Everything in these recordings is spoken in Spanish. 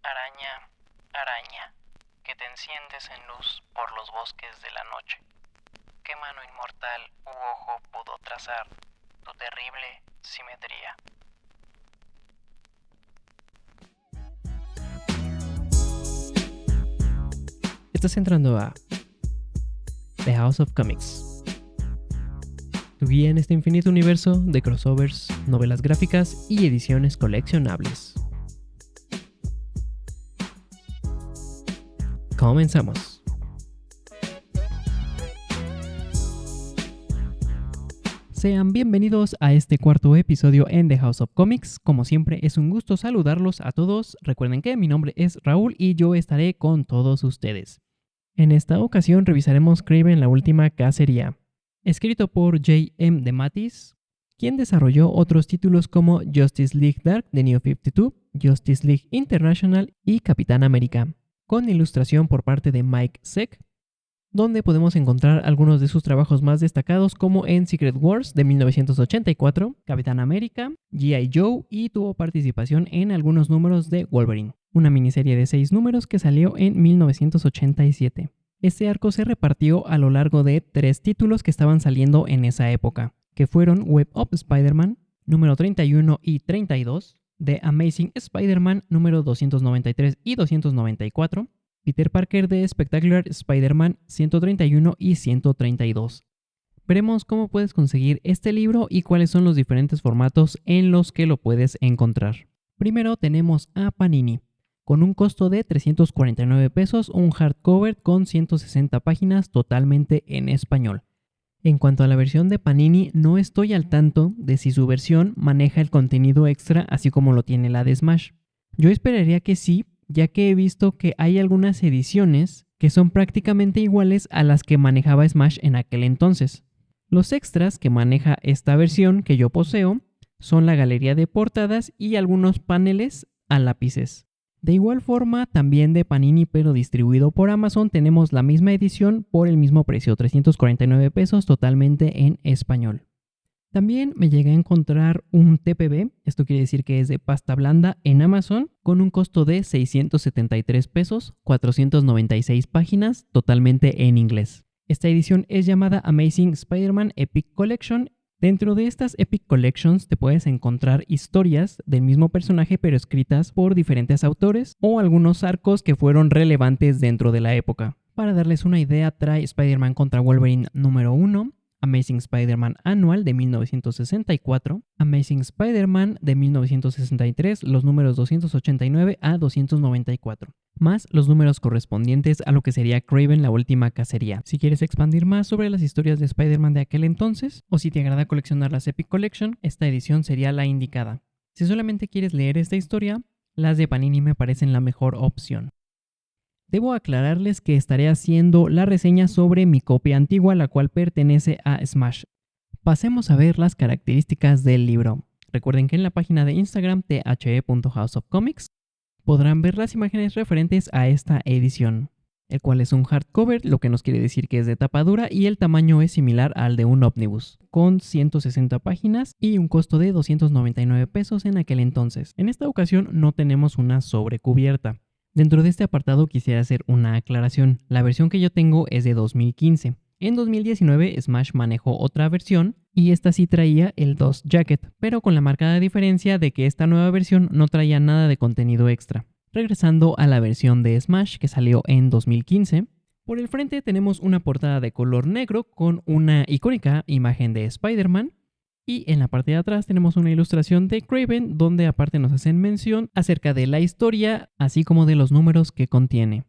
Araña, araña, que te enciendes en luz por los bosques de la noche. ¿Qué mano inmortal u ojo pudo trazar tu terrible simetría? Estás entrando a The House of Comics, tu guía en este infinito universo de crossovers, novelas gráficas y ediciones coleccionables. Comenzamos. Sean bienvenidos a este cuarto episodio en The House of Comics. Como siempre, es un gusto saludarlos a todos. Recuerden que mi nombre es Raúl y yo estaré con todos ustedes. En esta ocasión revisaremos Kraven: La Última Cacería, escrito por J.M. DeMatteis, quien desarrolló otros títulos como Justice League Dark de New 52, Justice League International y Capitán América, con ilustración por parte de Mike Zeck, donde podemos encontrar algunos de sus trabajos más destacados como en Secret Wars de 1984, Capitán América, G.I. Joe y tuvo participación en algunos números de Wolverine, una miniserie de 6 números que salió en 1987. Este arco se repartió a lo largo de 3 títulos que estaban saliendo en esa época, que fueron Web of Spider-Man, número 31 y 32, The Amazing Spider-Man, número 293 y 294, Peter Parker de Spectacular Spider-Man 131 y 132. Veremos cómo puedes conseguir este libro y cuáles son los diferentes formatos en los que lo puedes encontrar. Primero tenemos a Panini, con un costo de 349 pesos, un hardcover con 160 páginas totalmente en español. En cuanto a la versión de Panini, no estoy al tanto de si su versión maneja el contenido extra así como lo tiene la de Smash. Yo esperaría que sí, ya que he visto que hay algunas ediciones que son prácticamente iguales a las que manejaba Smash en aquel entonces. Los extras que maneja esta versión que yo poseo son la galería de portadas y algunos paneles a lápices. De igual forma, también de Panini pero distribuido por Amazon, tenemos la misma edición por el mismo precio, 349 pesos totalmente en español. También me llegué a encontrar un TPB, esto quiere decir que es de pasta blanda, en Amazon, con un costo de 673 pesos, 496 páginas, totalmente en inglés. Esta edición es llamada Amazing Spider-Man Epic Collection. Dentro de estas Epic Collections te puedes encontrar historias del mismo personaje pero escritas por diferentes autores o algunos arcos que fueron relevantes dentro de la época. Para darles una idea, trae Spider-Man contra Wolverine número 1, Amazing Spider-Man Annual de 1964, Amazing Spider-Man de 1963, los números 289 a 294, más los números correspondientes a lo que sería Kraven: La Última Cacería. Si quieres expandir más sobre las historias de Spider-Man de aquel entonces, o si te agrada coleccionar las Epic Collection, esta edición sería la indicada. Si solamente quieres leer esta historia, las de Panini me parecen la mejor opción. Debo aclararles que estaré haciendo la reseña sobre mi copia antigua, la cual pertenece a Smash. Pasemos a ver las características del libro. Recuerden que en la página de Instagram the.houseofcomics podrán ver las imágenes referentes a esta edición, el cual es un hardcover, lo que nos quiere decir que es de tapa dura y el tamaño es similar al de un ómnibus, con 160 páginas y un costo de 299 pesos en aquel entonces. En esta ocasión no tenemos una sobrecubierta. Dentro de este apartado quisiera hacer una aclaración. La versión que yo tengo es de 2015. En 2019 Smash manejó otra versión y esta sí traía el Dust Jacket, pero con la marcada diferencia de que esta nueva versión no traía nada de contenido extra. Regresando a la versión de Smash que salió en 2015, por el frente tenemos una portada de color negro con una icónica imagen de Spider-Man. Y en la parte de atrás tenemos una ilustración de Kraven donde aparte nos hacen mención acerca de la historia así como de los números que contiene.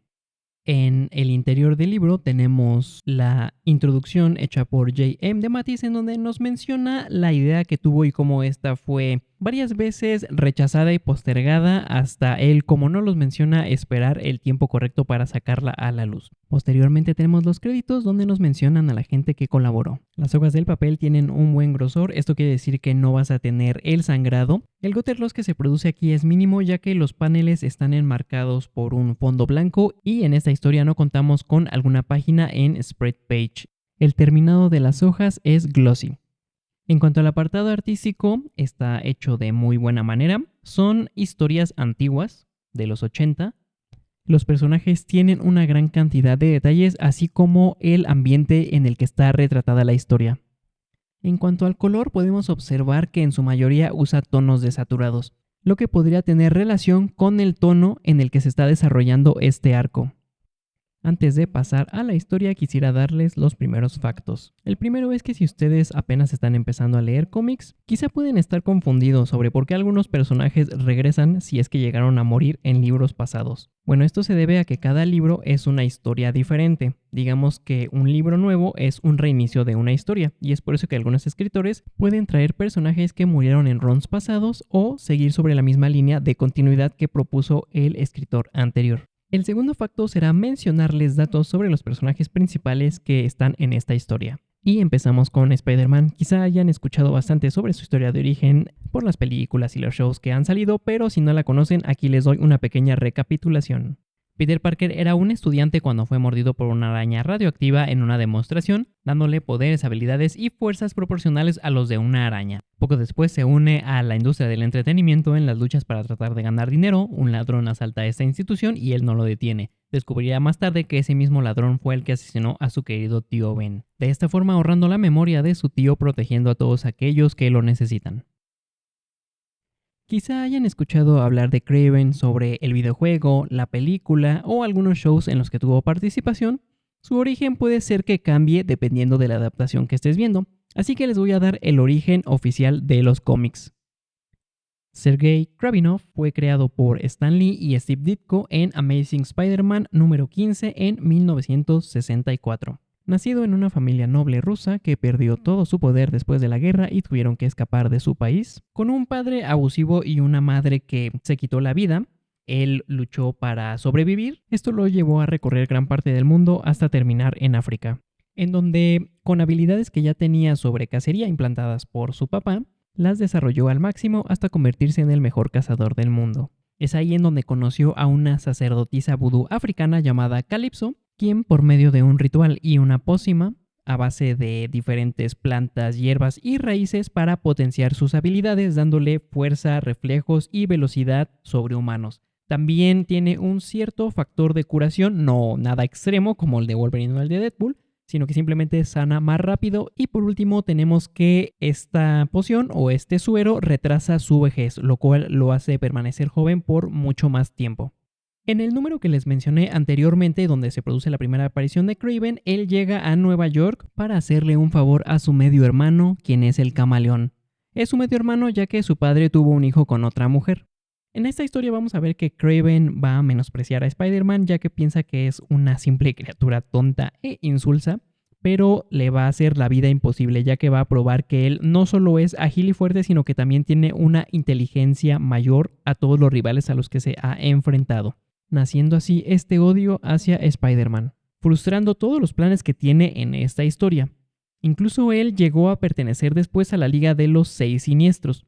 En el interior del libro tenemos la introducción hecha por J.M. DeMatteis en donde nos menciona la idea que tuvo y cómo esta fue varias veces rechazada y postergada hasta él, como no los menciona, esperar el tiempo correcto para sacarla a la luz. Posteriormente tenemos los créditos donde nos mencionan a la gente que colaboró. Las hojas del papel tienen un buen grosor, esto quiere decir que no vas a tener el sangrado. El gutter loss que se produce aquí es mínimo ya que los paneles están enmarcados por un fondo blanco y en esta historia no contamos con alguna página en spread page. El terminado de las hojas es glossy. En cuanto al apartado artístico, está hecho de muy buena manera. Son historias antiguas, de los 80. Los personajes tienen una gran cantidad de detalles, así como el ambiente en el que está retratada la historia. En cuanto al color, podemos observar que en su mayoría usa tonos desaturados, lo que podría tener relación con el tono en el que se está desarrollando este arco. Antes de pasar a la historia, quisiera darles los primeros factos. El primero es que si ustedes apenas están empezando a leer cómics, quizá pueden estar confundidos sobre por qué algunos personajes regresan si es que llegaron a morir en libros pasados. Bueno, esto se debe a que cada libro es una historia diferente. Digamos que un libro nuevo es un reinicio de una historia, y es por eso que algunos escritores pueden traer personajes que murieron en runs pasados o seguir sobre la misma línea de continuidad que propuso el escritor anterior. El segundo facto será mencionarles datos sobre los personajes principales que están en esta historia. Y empezamos con Spider-Man. Quizá hayan escuchado bastante sobre su historia de origen por las películas y los shows que han salido, pero si no la conocen, aquí les doy una pequeña recapitulación. Peter Parker era un estudiante cuando fue mordido por una araña radioactiva en una demostración, dándole poderes, habilidades y fuerzas proporcionales a los de una araña. Poco después se une a la industria del entretenimiento en las luchas para tratar de ganar dinero. Un ladrón asalta a esta institución y él no lo detiene. Descubrirá más tarde que ese mismo ladrón fue el que asesinó a su querido tío Ben. De esta forma ahorrando la memoria de su tío, protegiendo a todos aquellos que lo necesitan. Quizá hayan escuchado hablar de Kraven sobre el videojuego, la película o algunos shows en los que tuvo participación. Su origen puede ser que cambie dependiendo de la adaptación que estés viendo, así que les voy a dar el origen oficial de los cómics. Sergei Kravinov fue creado por Stan Lee y Steve Ditko en Amazing Spider-Man número 15 en 1964. Nacido en una familia noble rusa que perdió todo su poder después de la guerra y tuvieron que escapar de su país, con un padre abusivo y una madre que se quitó la vida, él luchó para sobrevivir. Esto lo llevó a recorrer gran parte del mundo hasta terminar en África, en donde, con habilidades que ya tenía sobre cacería implantadas por su papá, las desarrolló al máximo hasta convertirse en el mejor cazador del mundo. Es ahí en donde conoció a una sacerdotisa vudú africana llamada Calypso, quien por medio de un ritual y una pócima, a base de diferentes plantas, hierbas y raíces para potenciar sus habilidades, dándole fuerza, reflejos y velocidad sobrehumanos. También tiene un cierto factor de curación, no nada extremo como el de Wolverine o el de Deadpool, sino que simplemente sana más rápido. Y por último tenemos que esta poción o este suero retrasa su vejez, lo cual lo hace permanecer joven por mucho más tiempo. En el número que les mencioné anteriormente, donde se produce la primera aparición de Kraven, él llega a Nueva York para hacerle un favor a su medio hermano, quien es el Camaleón. Es su medio hermano ya que su padre tuvo un hijo con otra mujer. En esta historia vamos a ver que Kraven va a menospreciar a Spider-Man ya que piensa que es una simple criatura tonta e insulsa, pero le va a hacer la vida imposible ya que va a probar que él no solo es ágil y fuerte, sino que también tiene una inteligencia mayor a todos los rivales a los que se ha enfrentado, naciendo así este odio hacia Spider-Man, frustrando todos los planes que tiene en esta historia. Incluso él llegó a pertenecer después a la Liga de los Seis Siniestros,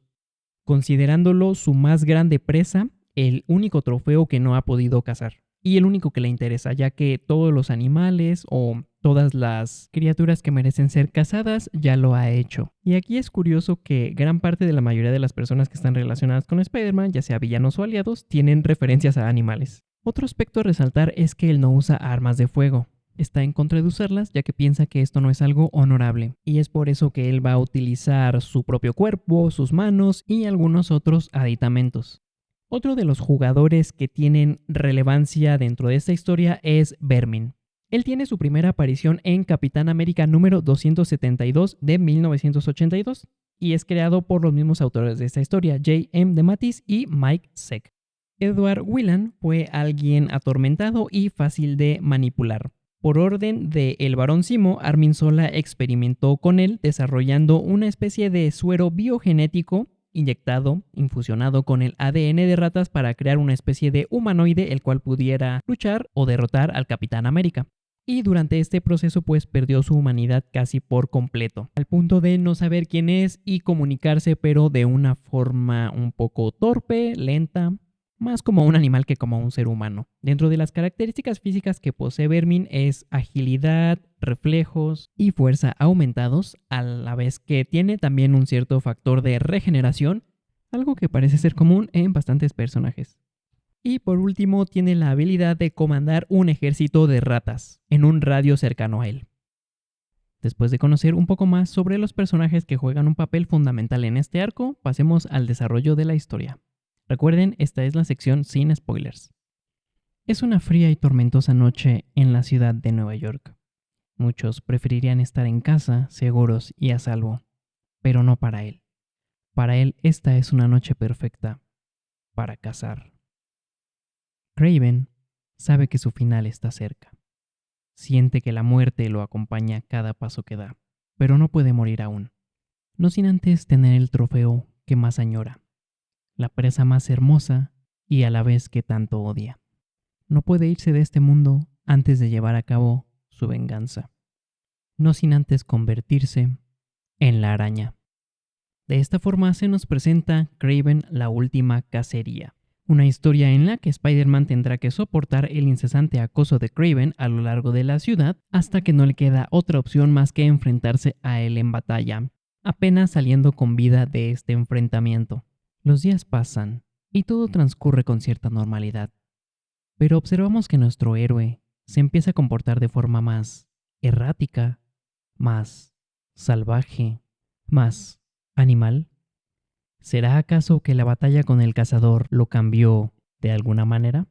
considerándolo su más grande presa, el único trofeo que no ha podido cazar, y el único que le interesa, ya que todos los animales o todas las criaturas que merecen ser cazadas ya lo ha hecho. Y aquí es curioso que gran parte de la mayoría de las personas que están relacionadas con Spider-Man, ya sea villanos o aliados, tienen referencias a animales. Otro aspecto a resaltar es que él no usa armas de fuego. Está en contra de usarlas ya que piensa que esto no es algo honorable. Y es por eso que él va a utilizar su propio cuerpo, sus manos y algunos otros aditamentos. Otro de los jugadores que tienen relevancia dentro de esta historia es Vermin. Él tiene su primera aparición en Capitán América número 272 de 1982 y es creado por los mismos autores de esta historia, J.M. DeMatteis y Mike Zeck. Edward Whelan fue alguien atormentado y fácil de manipular. Por orden de el Barón Zemo, Armin Zola experimentó con él desarrollando una especie de suero biogenético inyectado, infusionado con el ADN de ratas para crear una especie de humanoide el cual pudiera luchar o derrotar al Capitán América. Y durante este proceso pues perdió su humanidad casi por completo, al punto de no saber quién es y comunicarse pero de una forma un poco torpe, lenta, más como un animal que como un ser humano. Dentro de las características físicas que posee Vermin es agilidad, reflejos y fuerza aumentados, a la vez que tiene también un cierto factor de regeneración, algo que parece ser común en bastantes personajes. Y por último, tiene la habilidad de comandar un ejército de ratas en un radio cercano a él. Después de conocer un poco más sobre los personajes que juegan un papel fundamental en este arco, pasemos al desarrollo de la historia. Recuerden, esta es la sección sin spoilers. Es una fría y tormentosa noche en la ciudad de Nueva York. Muchos preferirían estar en casa, seguros y a salvo, pero no para él. Para él esta es una noche perfecta para cazar. Kraven sabe que su final está cerca. Siente que la muerte lo acompaña a cada paso que da, pero no puede morir aún. No sin antes tener el trofeo que más añora, la presa más hermosa y a la vez que tanto odia. No puede irse de este mundo antes de llevar a cabo su venganza. No sin antes convertirse en la araña. De esta forma se nos presenta Kraven la última cacería. Una historia en la que Spider-Man tendrá que soportar el incesante acoso de Kraven a lo largo de la ciudad hasta que no le queda otra opción más que enfrentarse a él en batalla, apenas saliendo con vida de este enfrentamiento. Los días pasan y todo transcurre con cierta normalidad, pero observamos que nuestro héroe se empieza a comportar de forma más errática, más salvaje, más animal. ¿Será acaso que la batalla con el cazador lo cambió de alguna manera?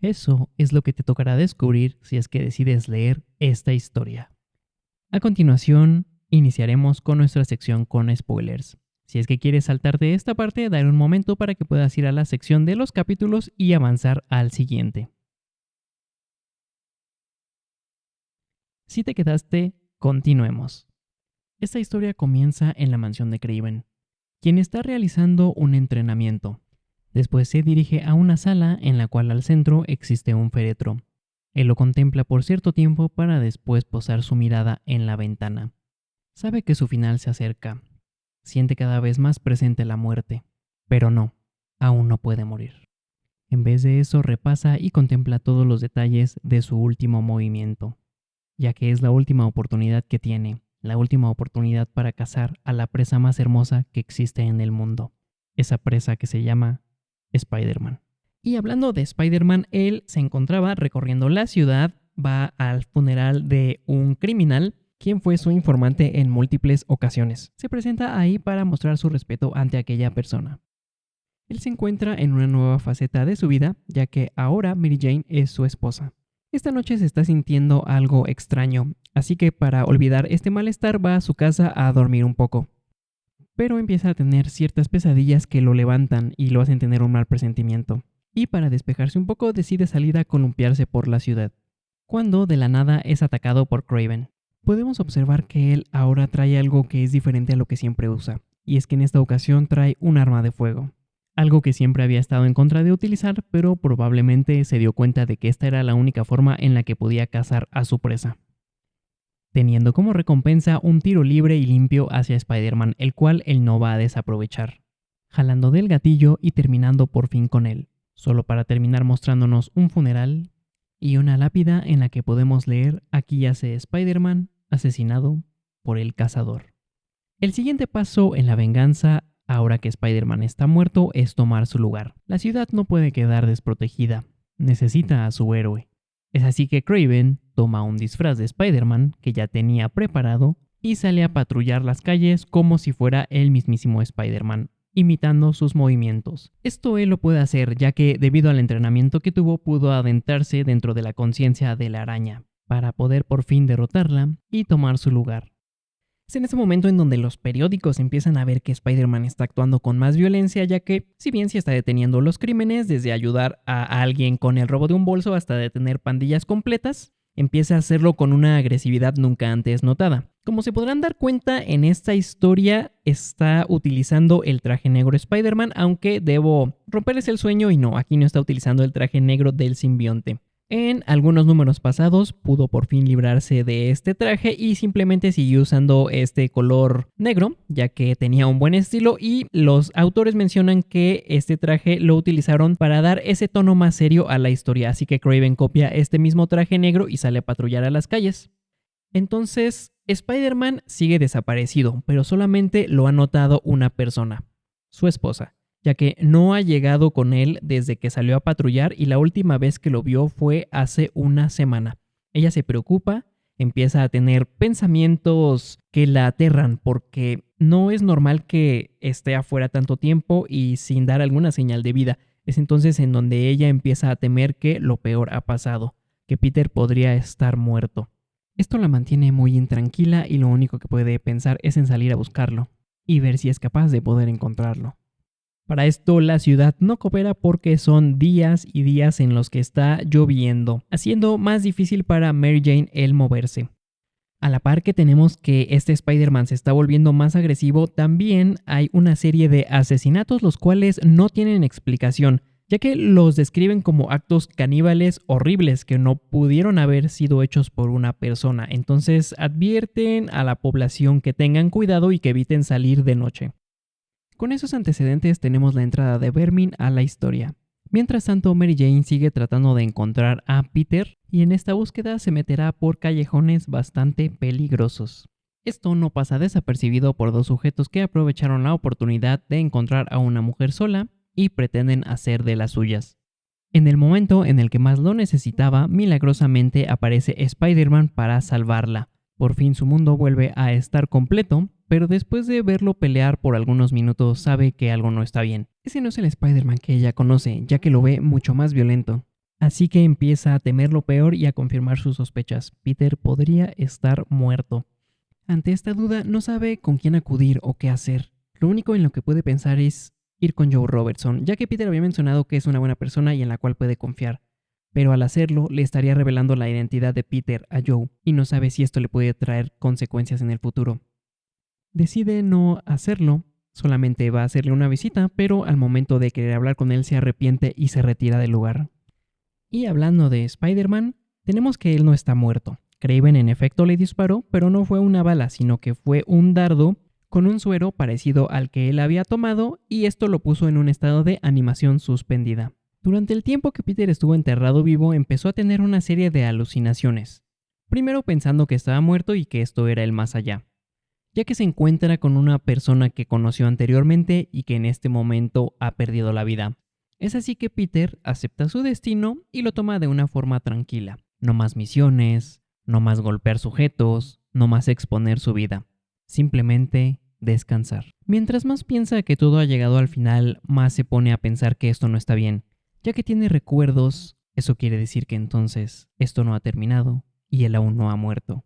Eso es lo que te tocará descubrir si es que decides leer esta historia. A continuación, iniciaremos con nuestra sección con spoilers. Si es que quieres saltarte esta parte, daré un momento para que puedas ir a la sección de los capítulos y avanzar al siguiente. Si te quedaste, continuemos. Esta historia comienza en la mansión de Kraven, quien está realizando un entrenamiento. Después se dirige a una sala en la cual al centro existe un féretro. Él lo contempla por cierto tiempo para después posar su mirada en la ventana. Sabe que su final se acerca. Siente cada vez más presente la muerte, pero no, aún no puede morir. En vez de eso repasa y contempla todos los detalles de su último movimiento, ya que es la última oportunidad que tiene. La última oportunidad para cazar a la presa más hermosa que existe en el mundo. Esa presa que se llama Spider-Man. Y hablando de Spider-Man, él se encontraba recorriendo la ciudad, va al funeral de un criminal, quien fue su informante en múltiples ocasiones. Se presenta ahí para mostrar su respeto ante aquella persona. Él se encuentra en una nueva faceta de su vida, ya que ahora Mary Jane es su esposa. Esta noche se está sintiendo algo extraño, así que para olvidar este malestar va a su casa a dormir un poco. Pero empieza a tener ciertas pesadillas que lo levantan y lo hacen tener un mal presentimiento. Y para despejarse un poco decide salir a columpiarse por la ciudad, cuando de la nada es atacado por Kraven. Podemos observar que él ahora trae algo que es diferente a lo que siempre usa, y es que en esta ocasión trae un arma de fuego. Algo que siempre había estado en contra de utilizar, pero probablemente se dio cuenta de que esta era la única forma en la que podía cazar a su presa. Teniendo como recompensa un tiro libre y limpio hacia Spider-Man, el cual él no va a desaprovechar. Jalando del gatillo y terminando por fin con él, solo para terminar mostrándonos un funeral y una lápida en la que podemos leer: aquí yace Spider-Man, asesinado por el cazador. El siguiente paso en la venganza, ahora que Spider-Man está muerto, es tomar su lugar. La ciudad no puede quedar desprotegida, necesita a su héroe. Es así que Kraven toma un disfraz de Spider-Man que ya tenía preparado y sale a patrullar las calles como si fuera el mismísimo Spider-Man, imitando sus movimientos. Esto él lo puede hacer ya que debido al entrenamiento que tuvo pudo adentrarse dentro de la conciencia de la araña para poder por fin derrotarla y tomar su lugar. Es en ese momento en donde los periódicos empiezan a ver que Spider-Man está actuando con más violencia, ya que, si bien sí está deteniendo los crímenes, desde ayudar a alguien con el robo de un bolso hasta detener pandillas completas, empieza a hacerlo con una agresividad nunca antes notada. Como se podrán dar cuenta, en esta historia está utilizando el traje negro Spider-Man, aunque debo romperles el sueño y no, aquí no está utilizando el traje negro del simbionte. En algunos números pasados pudo por fin librarse de este traje y simplemente siguió usando este color negro, ya que tenía un buen estilo, y los autores mencionan que este traje lo utilizaron para dar ese tono más serio a la historia, así que Kraven copia este mismo traje negro y sale a patrullar a las calles. Entonces, Spider-Man sigue desaparecido, pero solamente lo ha notado una persona, su esposa. ya que no ha llegado con él desde que salió a patrullar y la última vez que lo vio fue hace una semana. Ella se preocupa, empieza a tener pensamientos que la aterran porque no es normal que esté afuera tanto tiempo y sin dar alguna señal de vida. Es entonces en donde ella empieza a temer que lo peor ha pasado, que Peter podría estar muerto. Esto la mantiene muy intranquila y lo único que puede pensar es en salir a buscarlo y ver si es capaz de poder encontrarlo. Para esto la ciudad no coopera porque son días y días en los que está lloviendo, haciendo más difícil para Mary Jane el moverse. A la par que tenemos que este Spider-Man se está volviendo más agresivo, también hay una serie de asesinatos los cuales no tienen explicación, ya que los describen como actos caníbales horribles que no pudieron haber sido hechos por una persona. Entonces advierten a la población que tengan cuidado y que eviten salir de noche. Con esos antecedentes tenemos la entrada de Vermin a la historia. Mientras tanto, Mary Jane sigue tratando de encontrar a Peter y en esta búsqueda se meterá por callejones bastante peligrosos. Esto no pasa desapercibido por dos sujetos que aprovecharon la oportunidad de encontrar a una mujer sola y pretenden hacer de las suyas. En el momento en el que más lo necesitaba, milagrosamente aparece Spider-Man para salvarla. Por fin su mundo vuelve a estar completo, pero después de verlo pelear por algunos minutos sabe que algo no está bien. Ese no es el Spider-Man que ella conoce, ya que lo ve mucho más violento. Así que empieza a temer lo peor y a confirmar sus sospechas. Peter podría estar muerto. Ante esta duda no sabe con quién acudir o qué hacer. Lo único en lo que puede pensar es ir con Joe Robertson, ya que Peter había mencionado que es una buena persona y en la cual puede confiar. Pero al hacerlo le estaría revelando la identidad de Peter a Joe y no sabe si esto le puede traer consecuencias en el futuro. Decide no hacerlo, solamente va a hacerle una visita, pero al momento de querer hablar con él se arrepiente y se retira del lugar. Y hablando de Spider-Man, tenemos que él no está muerto. Kraven en efecto le disparó, pero no fue una bala, sino que fue un dardo con un suero parecido al que él había tomado y esto lo puso en un estado de animación suspendida. Durante el tiempo que Peter estuvo enterrado vivo, empezó a tener una serie de alucinaciones. Primero pensando que estaba muerto y que esto era el más allá, ya que se encuentra con una persona que conoció anteriormente y que en este momento ha perdido la vida. Es así que Peter acepta su destino y lo toma de una forma tranquila. No más misiones, no más golpear sujetos, no más exponer su vida. Simplemente descansar. Mientras más piensa que todo ha llegado al final, más se pone a pensar que esto no está bien. Ya que tiene recuerdos, eso quiere decir que entonces esto no ha terminado y él aún no ha muerto.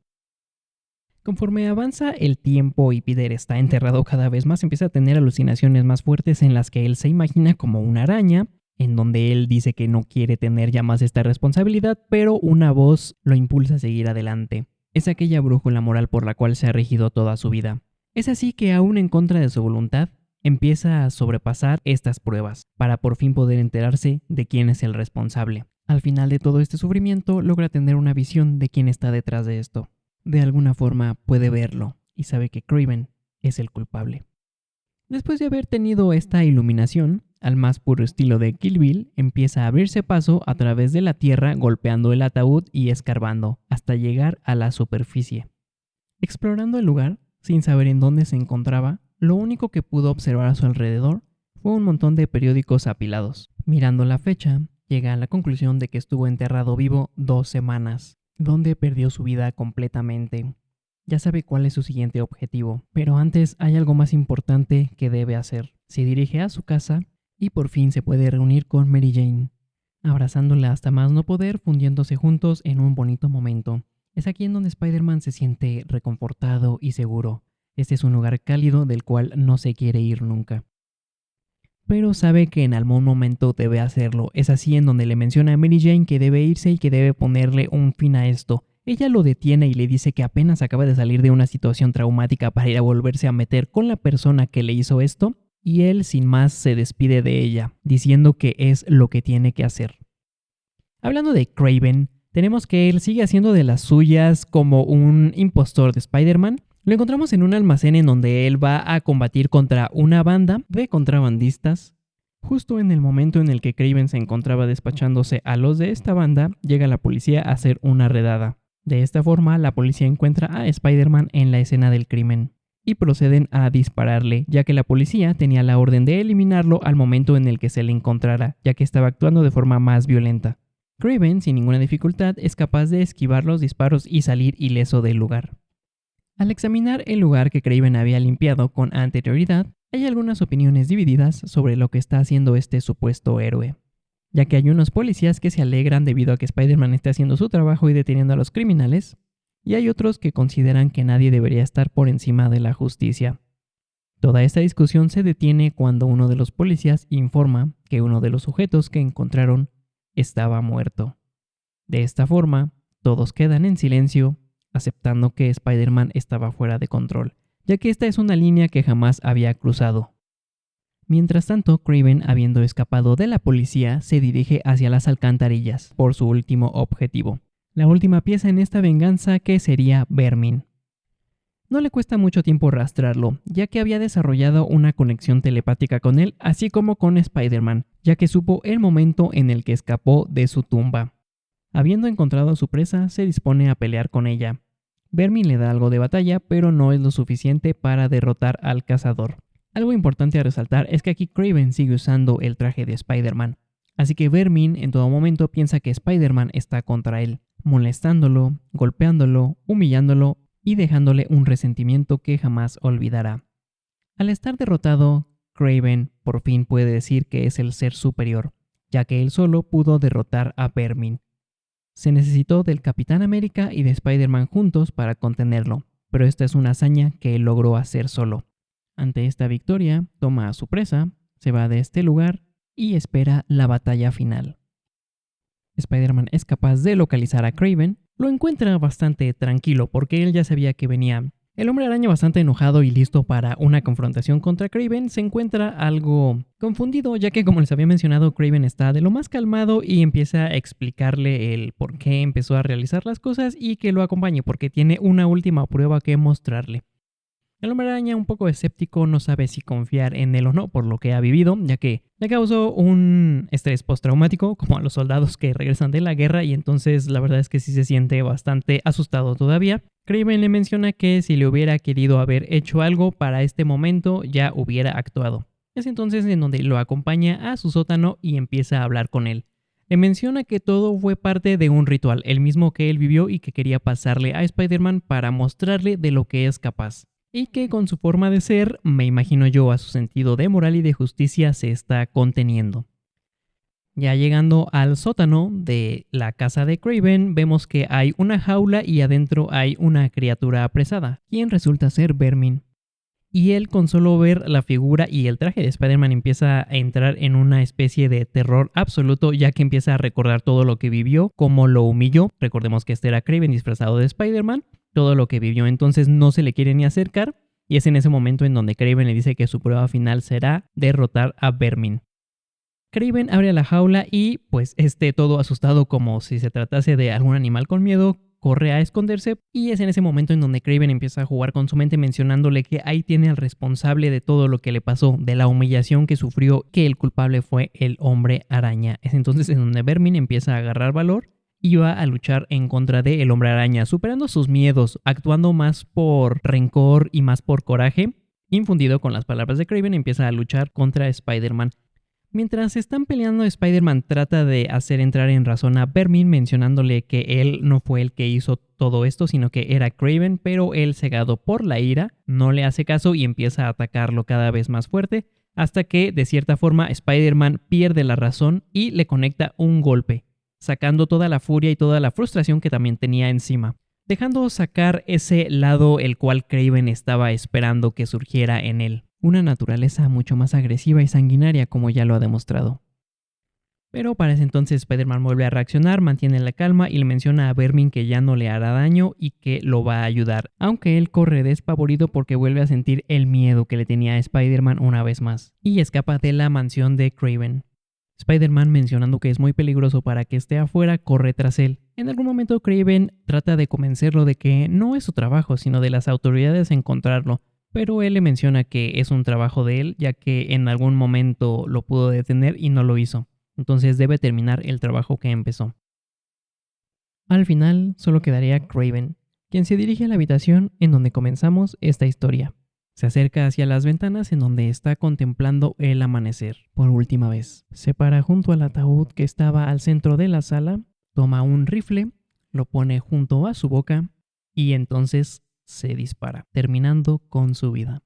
Conforme avanza el tiempo y Peter está enterrado cada vez más, empieza a tener alucinaciones más fuertes en las que él se imagina como una araña, en donde él dice que no quiere tener ya más esta responsabilidad, pero una voz lo impulsa a seguir adelante. Es aquella brújula moral por la cual se ha regido toda su vida. Es así que aún en contra de su voluntad, empieza a sobrepasar estas pruebas, para por fin poder enterarse de quién es el responsable. Al final de todo este sufrimiento, logra tener una visión de quién está detrás de esto. De alguna forma puede verlo y sabe que Kraven es el culpable. Después de haber tenido esta iluminación, al más puro estilo de Kill Bill, empieza a abrirse paso a través de la tierra golpeando el ataúd y escarbando, hasta llegar a la superficie. Explorando el lugar, sin saber en dónde se encontraba, lo único que pudo observar a su alrededor fue un montón de periódicos apilados. Mirando la fecha, llega a la conclusión de que estuvo enterrado vivo 2 semanas, donde perdió su vida completamente. Ya sabe cuál es su siguiente objetivo, pero antes hay algo más importante que debe hacer. Se dirige a su casa y por fin se puede reunir con Mary Jane, abrazándola hasta más no poder, fundiéndose juntos en un bonito momento. Es aquí en donde Spider-Man se siente reconfortado y seguro. Este es un lugar cálido del cual no se quiere ir nunca. Pero sabe que en algún momento debe hacerlo. Es así en donde le menciona a Mary Jane que debe irse y que debe ponerle un fin a esto. Ella lo detiene y le dice que apenas acaba de salir de una situación traumática para ir a volverse a meter con la persona que le hizo esto, y él sin más se despide de ella, diciendo que es lo que tiene que hacer. Hablando de Kraven, tenemos que él sigue haciendo de las suyas como un impostor de Spider-Man. Lo encontramos en un almacén en donde él va a combatir contra una banda de contrabandistas. Justo en el momento en el que Kraven se encontraba despachándose a los de esta banda, llega la policía a hacer una redada. De esta forma, la policía encuentra a Spider-Man en la escena del crimen. y proceden a dispararle, ya que la policía tenía la orden de eliminarlo al momento en el que se le encontrara, ya que estaba actuando de forma más violenta. Craven, sin ninguna dificultad, es capaz de esquivar los disparos y salir ileso del lugar. Al examinar el lugar que Craven había limpiado con anterioridad, hay algunas opiniones divididas sobre lo que está haciendo este supuesto héroe, ya que hay unos policías que se alegran debido a que Spider-Man esté haciendo su trabajo y deteniendo a los criminales, y hay otros que consideran que nadie debería estar por encima de la justicia. Toda esta discusión se detiene cuando uno de los policías informa que uno de los sujetos que encontraron estaba muerto. De esta forma, todos quedan en silencio, aceptando que Spider-Man estaba fuera de control, ya que esta es una línea que jamás había cruzado. Mientras tanto, Craven, habiendo escapado de la policía, se dirige hacia las alcantarillas por su último objetivo, la última pieza en esta venganza, que sería Vermin. No le cuesta mucho tiempo rastrearlo, ya que había desarrollado una conexión telepática con él, así como con Spider-Man, ya que supo el momento en el que escapó de su tumba. Habiendo encontrado a su presa, se dispone a pelear con ella. Vermin le da algo de batalla, pero no es lo suficiente para derrotar al cazador. Algo importante a resaltar es que aquí Craven sigue usando el traje de Spider-Man, así que Vermin en todo momento piensa que Spider-Man está contra él, molestándolo, golpeándolo, humillándolo y dejándole un resentimiento que jamás olvidará. Al estar derrotado, Craven por fin puede decir que es el ser superior, ya que él solo pudo derrotar a Vermin. Se necesitó del Capitán América y de Spider-Man juntos para contenerlo, pero esta es una hazaña que él logró hacer solo. Ante esta victoria, toma a su presa, se va de este lugar y espera la batalla final. Spider-Man es capaz de localizar a Craven, lo encuentra bastante tranquilo porque él ya sabía que venía. El Hombre Araña, bastante enojado y listo para una confrontación contra Craven, se encuentra algo confundido, ya que, como les había mencionado, Craven está de lo más calmado y empieza a explicarle el por qué empezó a realizar las cosas y que lo acompañe porque tiene una última prueba que mostrarle. El Hombre Araña, un poco escéptico, no sabe si confiar en él o no por lo que ha vivido, ya que le causó un estrés postraumático, como a los soldados que regresan de la guerra, y entonces la verdad es que sí se siente bastante asustado todavía. Craven le menciona que si le hubiera querido haber hecho algo para este momento, ya hubiera actuado. Es entonces en donde lo acompaña a su sótano y empieza a hablar con él. Le menciona que todo fue parte de un ritual, el mismo que él vivió y que quería pasarle a Spider-Man para mostrarle de lo que es capaz. Y que con su forma de ser, me imagino yo, a su sentido de moral y de justicia, se está conteniendo. Ya llegando al sótano de la casa de Craven, vemos que hay una jaula y adentro hay una criatura apresada, quien resulta ser Vermin. Y él, con solo ver la figura y el traje de Spider-Man, empieza a entrar en una especie de terror absoluto, ya que empieza a recordar todo lo que vivió, cómo lo humilló. Recordemos que este era Craven disfrazado de Spider-Man. Todo lo que vivió, entonces no se le quiere ni acercar, y es en ese momento en donde Craven le dice que su prueba final será derrotar a Vermin. Craven abre la jaula y, pues, todo asustado como si se tratase de algún animal con miedo, corre a esconderse, y es en ese momento en donde Craven empieza a jugar con su mente mencionándole que ahí tiene al responsable de todo lo que le pasó, de la humillación que sufrió, que el culpable fue el Hombre Araña. Es entonces en donde Vermin empieza a agarrar valor y va a luchar en contra de el Hombre Araña, superando sus miedos, actuando más por rencor y más por coraje. Infundido con las palabras de Craven, empieza a luchar contra Spider-Man. Mientras están peleando, Spider-Man trata de hacer entrar en razón a Vermin, mencionándole que él no fue el que hizo todo esto, sino que era Craven, pero él, cegado por la ira, no le hace caso y empieza a atacarlo cada vez más fuerte, hasta que, de cierta forma, Spider-Man pierde la razón y le conecta un golpe, sacando toda la furia y toda la frustración que también tenía encima, dejando sacar ese lado el cual Craven estaba esperando que surgiera en él, una naturaleza mucho más agresiva y sanguinaria, como ya lo ha demostrado. Pero para ese entonces Spider-Man vuelve a reaccionar, mantiene la calma y le menciona a Vermin que ya no le hará daño y que lo va a ayudar, aunque él corre despavorido porque vuelve a sentir el miedo que le tenía a Spider-Man una vez más, y escapa de la mansión de Craven. Spider-Man, mencionando que es muy peligroso para que esté afuera, corre tras él. En algún momento Craven trata de convencerlo de que no es su trabajo, sino de las autoridades encontrarlo, pero él le menciona que es un trabajo de él, ya que en algún momento lo pudo detener y no lo hizo. Entonces debe terminar el trabajo que empezó. Al final solo quedaría Craven, quien se dirige a la habitación en donde comenzamos esta historia, Se acerca hacia las ventanas en donde está contemplando el amanecer por última vez. Se para junto al ataúd que estaba al centro de la sala, toma un rifle, lo pone junto a su boca y entonces se dispara, terminando con su vida.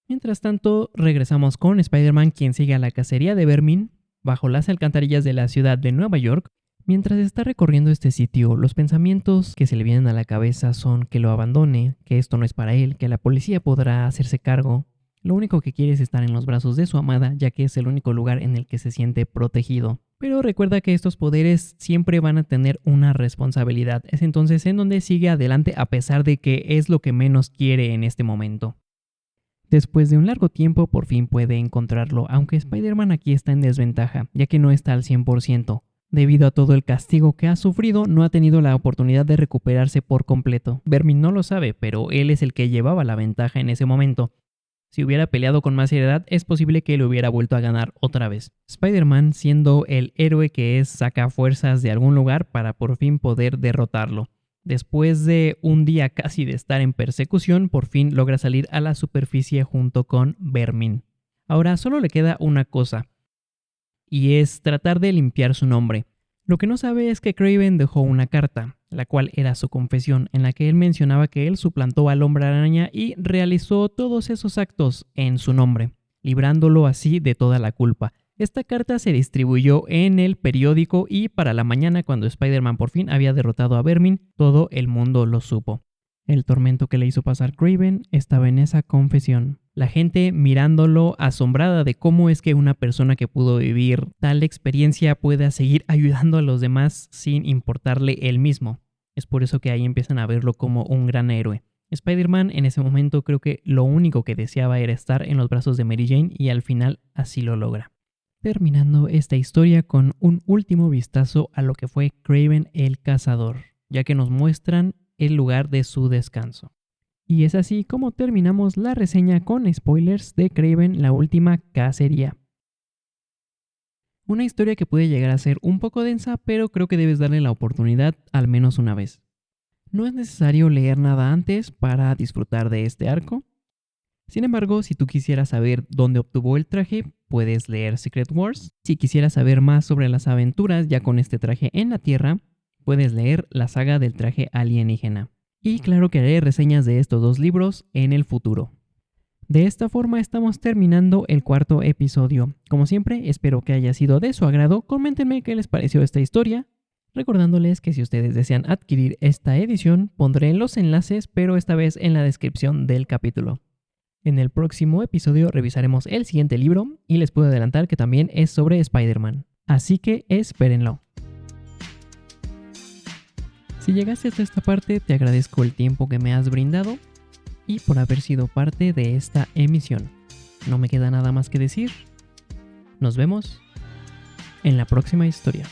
Mientras tanto, regresamos con Spider-Man, quien sigue a la cacería de Vermin bajo las alcantarillas de la ciudad de Nueva York. Mientras está recorriendo este sitio, los pensamientos que se le vienen a la cabeza son que lo abandone, que esto no es para él, que la policía podrá hacerse cargo. Lo único que quiere es estar en los brazos de su amada, ya que es el único lugar en el que se siente protegido. Pero recuerda que estos poderes siempre van a tener una responsabilidad. Es entonces en donde sigue adelante a pesar de que es lo que menos quiere en este momento. Después de un largo tiempo por fin puede encontrarlo, aunque Spider-Man aquí está en desventaja, ya que no está al 100%. Debido a todo el castigo que ha sufrido, no ha tenido la oportunidad de recuperarse por completo. Vermin no lo sabe, pero él es el que llevaba la ventaja en ese momento. Si hubiera peleado con más seriedad, es posible que lo hubiera vuelto a ganar otra vez. Spider-Man, siendo el héroe que es, saca fuerzas de algún lugar para por fin poder derrotarlo. Después de un día casi de estar en persecución, por fin logra salir a la superficie junto con Vermin. Ahora solo le queda una cosa, y es tratar de limpiar su nombre. Lo que no sabe es que Kraven dejó una carta, la cual era su confesión, en la que él mencionaba que él suplantó al Hombre Araña y realizó todos esos actos en su nombre, librándolo así de toda la culpa. Esta carta se distribuyó en el periódico y para la mañana, cuando Spider-Man por fin había derrotado a Vermin, todo el mundo lo supo. El tormento que le hizo pasar Kraven estaba en esa confesión. La gente mirándolo asombrada de cómo es que una persona que pudo vivir tal experiencia pueda seguir ayudando a los demás sin importarle él mismo. Es por eso que ahí empiezan a verlo como un gran héroe. Spider-Man en ese momento creo que lo único que deseaba era estar en los brazos de Mary Jane y al final así lo logra. Terminando esta historia con un último vistazo a lo que fue Kraven el Cazador, ya que nos muestran el lugar de su descanso. Y es así como terminamos la reseña con spoilers de Kraven la última cacería. Una historia que puede llegar a ser un poco densa, pero creo que debes darle la oportunidad al menos una vez. No es necesario leer nada antes para disfrutar de este arco. Sin embargo, si tú quisieras saber dónde obtuvo el traje, puedes leer Secret Wars. Si quisieras saber más sobre las aventuras ya con este traje en la Tierra, puedes leer la saga del traje alienígena. Y claro que haré reseñas de estos dos libros en el futuro. De esta forma estamos terminando el cuarto episodio. Como siempre, espero que haya sido de su agrado. Coméntenme qué les pareció esta historia. Recordándoles que si ustedes desean adquirir esta edición, pondré los enlaces, pero esta vez en la descripción del capítulo. En el próximo episodio revisaremos el siguiente libro y les puedo adelantar que también es sobre Spider-Man. Así que espérenlo. Si llegaste hasta esta parte, te agradezco el tiempo que me has brindado y por haber sido parte de esta emisión. No me queda nada más que decir. Nos vemos en la próxima historia.